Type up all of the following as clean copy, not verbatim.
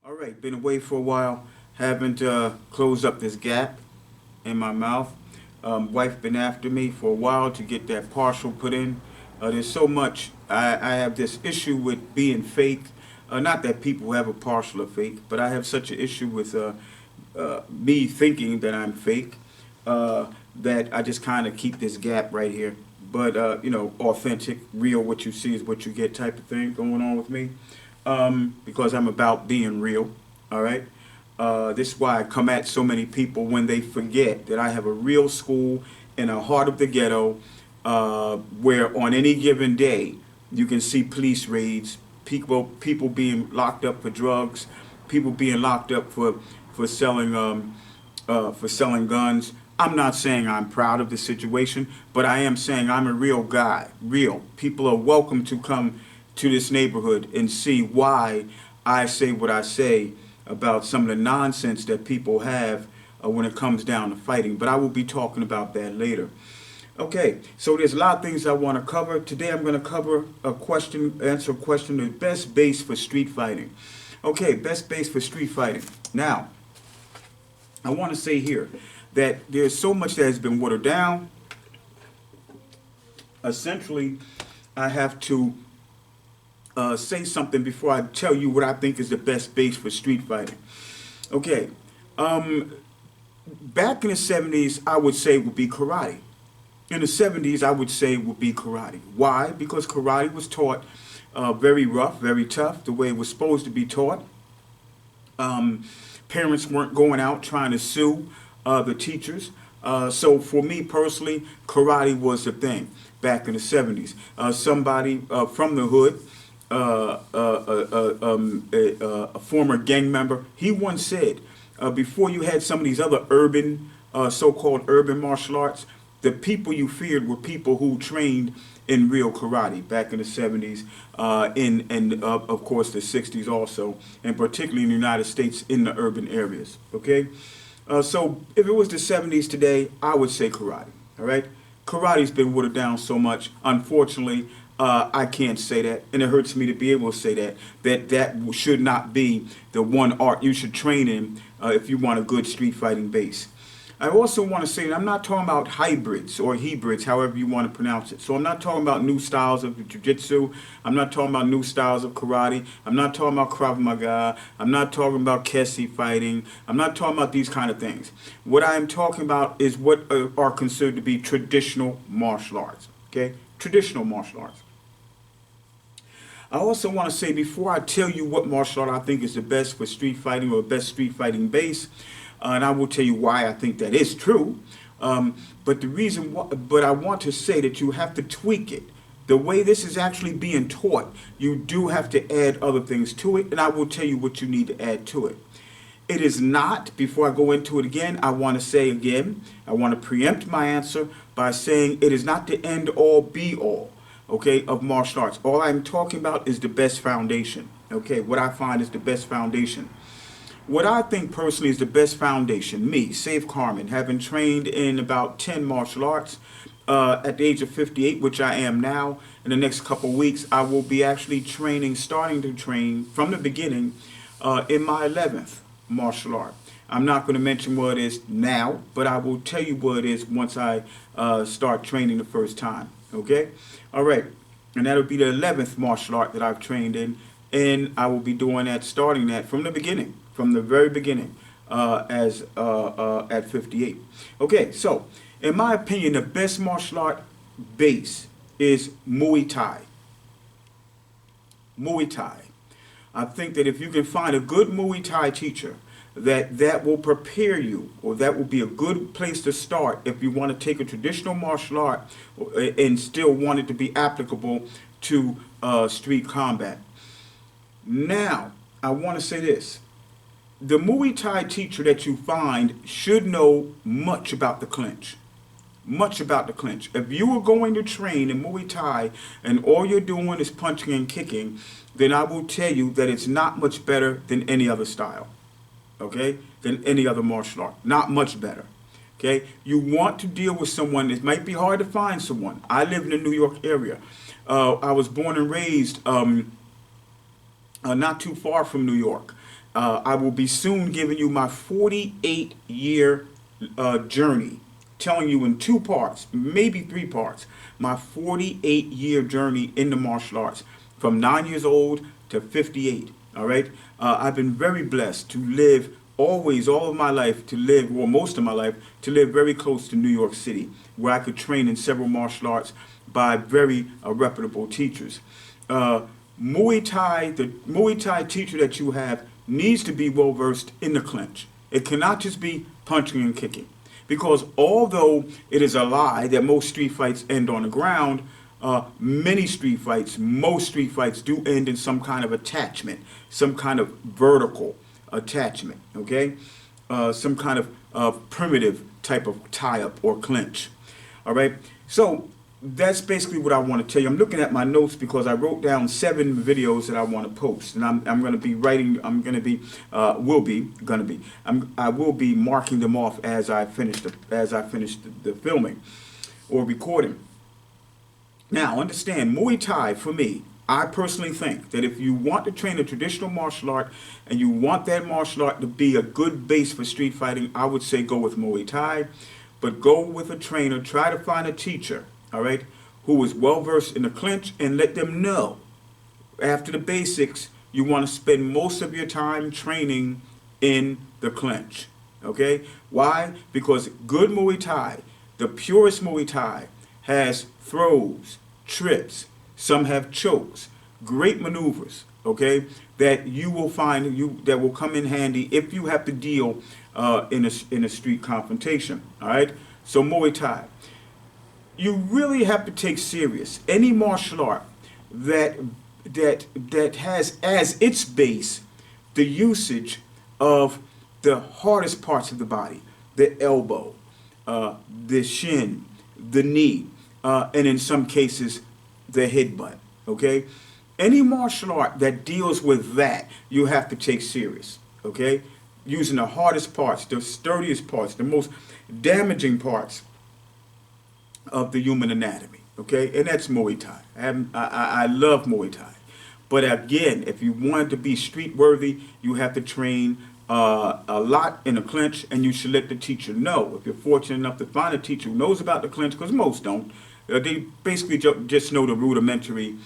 All right, been away for a while. Haven't closed up this gap in my mouth. Wife been after me for a while to get that partial put in. There's so much. I have this issue with being fake. Not that people have a partial or fake, but I have such an issue with me thinking that I'm fake that I just kind of keep this gap right here. But authentic, real, what you see is what you get type of thing going on with me. Because I'm about being real. All right. This is why I come at so many people when they forget that I have a real school in the heart of the ghetto, where on any given day you can see police raids, people being locked up for drugs, people being locked up for selling for selling guns. I'm not saying I'm proud of the situation, but I am saying I'm a real guy. Real people are welcome to come to this neighborhood and see why I say what I say about some of the nonsense that people have when it comes down to fighting. But I will be talking about that later. Okay, so there's a lot of things I want to cover. Today I'm going to cover answer a question, the best base for street fighting. Okay, best base for street fighting. Now, I want to say here that there's so much that has been watered down. Essentially, I have to say something before I tell you what I think is the best base for street fighting. Okay, back in the 70s, I would say would be karate. In the 70s, I would say would be karate. Why? Because karate was taught very rough, very tough, the way it was supposed to be taught. Parents weren't going out trying to sue the teachers. So for me personally, karate was the thing back in the 70s. Somebody from the hood, a former gang member, he once said, before you had some of these other urban, so-called urban martial arts, the people you feared were people who trained in real karate back in the 70s, and of course the 60s also, and particularly in the United States in the urban areas. Okay, so if it was the 70s today, I would say karate. All right, karate's been watered down so much. Unfortunately, I can't say that, and it hurts me to be able to say that should not be the one art you should train in if you want a good street fighting base. I also want to say that I'm not talking about hybrids or hybrids, however you want to pronounce it. So I'm not talking about new styles of jiu-jitsu. I'm not talking about new styles of karate. I'm not talking about Krav Maga. I'm not talking about Kesi fighting. I'm not talking about these kind of things. What I am talking about is what are considered to be traditional martial arts. Okay? Traditional martial arts. I also want to say, before I tell you what martial art I think is the best for street fighting or best street fighting base, and I will tell you why I think that is true. But the reason, but I want to say that you have to tweak it. The way this is actually being taught, you do have to add other things to it, and I will tell you what you need to add to it. It is not, before I go into it again, I want to say again, I want to preempt my answer by saying it is not the end all be all, okay, of martial arts. All I'm talking about is the best foundation, okay, what I find is the best foundation. What I think personally is the best foundation, me, Safe Carmen, having trained in about 10 martial arts at the age of 58, which I am now. In the next couple weeks, I will be actually starting to train from the beginning in my 11th martial art. I'm not going to mention what it is now, but I will tell you what it is once I start training the first time. Okay? All right. And that'll be the 11th martial art that I've trained in. And I will be doing that, starting that from the beginning, from the very beginning, at 58. Okay, so in my opinion, the best martial art base is Muay Thai. Muay Thai. I think that if you can find a good Muay Thai teacher, that will prepare you, or that will be a good place to start if you want to take a traditional martial art and still want it to be applicable to street combat. Now, I want to say this. The Muay Thai teacher that you find should know much about the clinch. Much about the clinch. If you are going to train in Muay Thai and all you're doing is punching and kicking, then I will tell you that it's not much better than any other style. Okay? Than any other martial art. Not much better. Okay? You want to deal with someone. It might be hard to find someone. I live in the New York area. I was born and raised not too far from New York. I will be soon giving you my 48-year journey, telling you in 2 parts, maybe 3 parts, my 48-year journey in the martial arts from 9 years old to 58. All right. I've been very blessed to live always, all of my life, to live, or most of my life, to live very close to New York City, where I could train in several martial arts by very reputable teachers. Muay Thai, the Muay Thai teacher that you have needs to be well versed in the clinch. It cannot just be punching and kicking. Because although it is a lie that most street fights end on the ground, most street fights do end in some kind of attachment, some kind of vertical attachment, okay? Some kind of primitive type of tie-up or clinch, all right? So that's basically what I want to tell you. I'm looking at my notes because I wrote down 7 videos that I want to post, and I'm going to be writing. I will be marking them off as I finish the filming or recording. Now, understand, Muay Thai for me, I personally think that if you want to train a traditional martial art and you want that martial art to be a good base for street fighting, I would say go with Muay Thai, but go with a trainer. Try to find a teacher, all right, who is well versed in the clinch, and let them know after the basics you want to spend most of your time training in the clinch. Okay? Why? Because good Muay Thai, the purest Muay Thai, has throws, trips, some have chokes, great maneuvers, okay, that you will find that will come in handy if you have to deal in a street confrontation. All right? So Muay Thai. You really have to take serious any martial art that has as its base the usage of the hardest parts of the body, the elbow, the shin, the knee, and in some cases the headbutt. Okay, any martial art that deals with that, you have to take serious. Okay, using the hardest parts, the sturdiest parts, the most damaging parts of the human anatomy, okay? And that's Muay Thai. I love Muay Thai. But again, if you want to be street worthy, you have to train a lot in a clinch, and you should let the teacher know. If you're fortunate enough to find a teacher who knows about the clinch, because most don't, they basically just know the rudimentary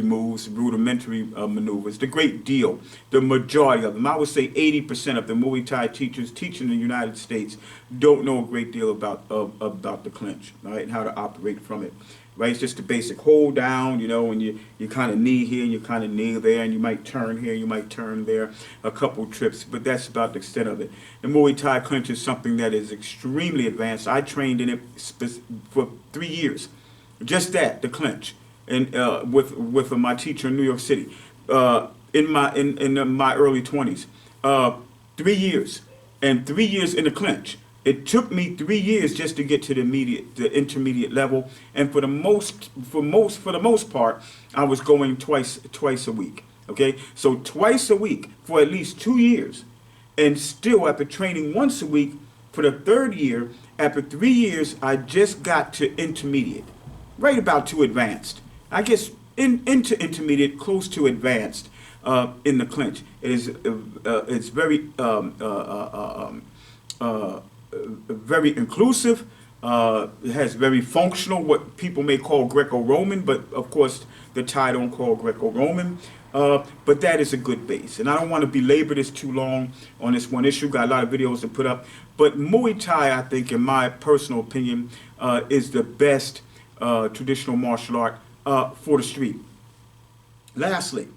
moves, rudimentary maneuvers. The great deal, the majority of them, I would say 80% of the Muay Thai teachers teaching in the United States don't know a great deal about the clinch, right, and how to operate from it. Right, it's just the basic hold down, you know, and you kind of knee here and you kind of knee there, and you might turn here, you might turn there, a couple trips, but that's about the extent of it. The Muay Thai clinch is something that is extremely advanced. I trained in it for 3 years, just that, the clinch, and with my teacher in New York City, in my early 20s, 3 years, and 3 years in the clinch. It took me 3 years just to get to the intermediate level, and for the most part, I was going twice a week. Okay, so twice a week for at least 2 years, and still after training once a week for the 3rd year, after 3 years, I just got to intermediate, right about to advanced. I guess into intermediate, close to advanced in the clinch. It's very inclusive. It has very functional, what people may call Greco-Roman, but of course the Thai don't call Greco-Roman. But that is a good base. And I don't want to belabor this too long on this one issue. Got a lot of videos to put up. But Muay Thai, I think, in my personal opinion, is the best traditional martial art for the street. Lastly,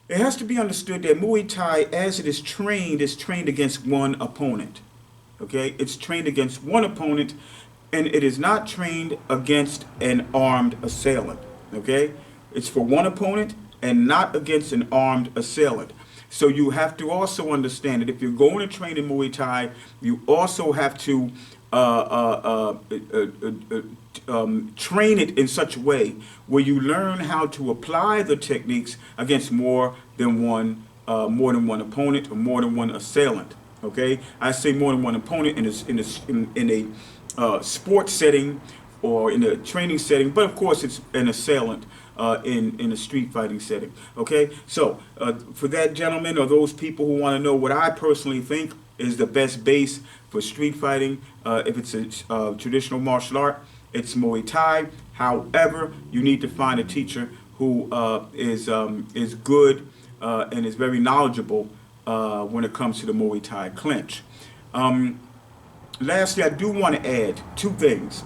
it has to be understood that Muay Thai, as it is trained against one opponent. Okay, it's trained against one opponent, and it is not trained against an armed assailant. Okay, it's for one opponent and not against an armed assailant. So you have to also understand that if you're going to train in Muay Thai, you also have to train it in such a way where you learn how to apply the techniques against more than one opponent or more than one assailant. Okay, I say more than one opponent in a sports setting or in a training setting, but of course it's an assailant in a street fighting setting. Okay, so for that gentleman or those people who want to know what I personally think is the best base for street fighting, if it's a traditional martial art, it's Muay Thai. However, you need to find a teacher who is good and is very knowledgeable when it comes to the Muay Thai clinch. Lastly, I do want to add two things.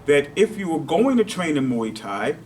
That if you are going to train in Muay Thai,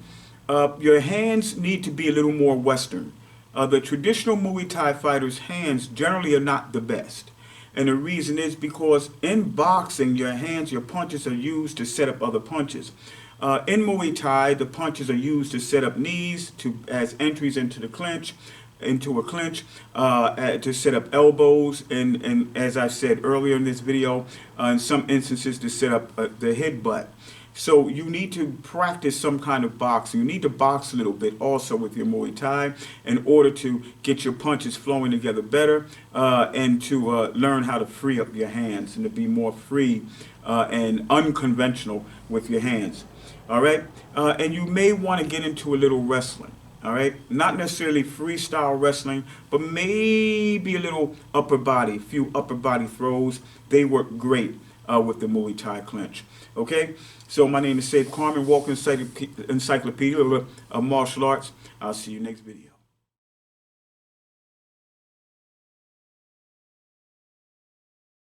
your hands need to be a little more Western. The traditional Muay Thai fighters' hands generally are not the best. And the reason is because in boxing, your hands, your punches are used to set up other punches. In Muay Thai, the punches are used to set up knees, as entries into a clinch, to set up elbows, and as I said earlier in this video, in some instances to set up the headbutt. So you need to practice some kind of boxing. You need to box a little bit also with your Muay Thai in order to get your punches flowing together better and to learn how to free up your hands and to be more free and unconventional with your hands. All right? And you may want to get into a little wrestling. All right? Not necessarily freestyle wrestling, but maybe a little upper body, a few upper body throws. They work great with the Muay Thai clinch. Okay? So my name is Safe Carmen, Walking Encyclopedia of Martial Arts. I'll see you next video.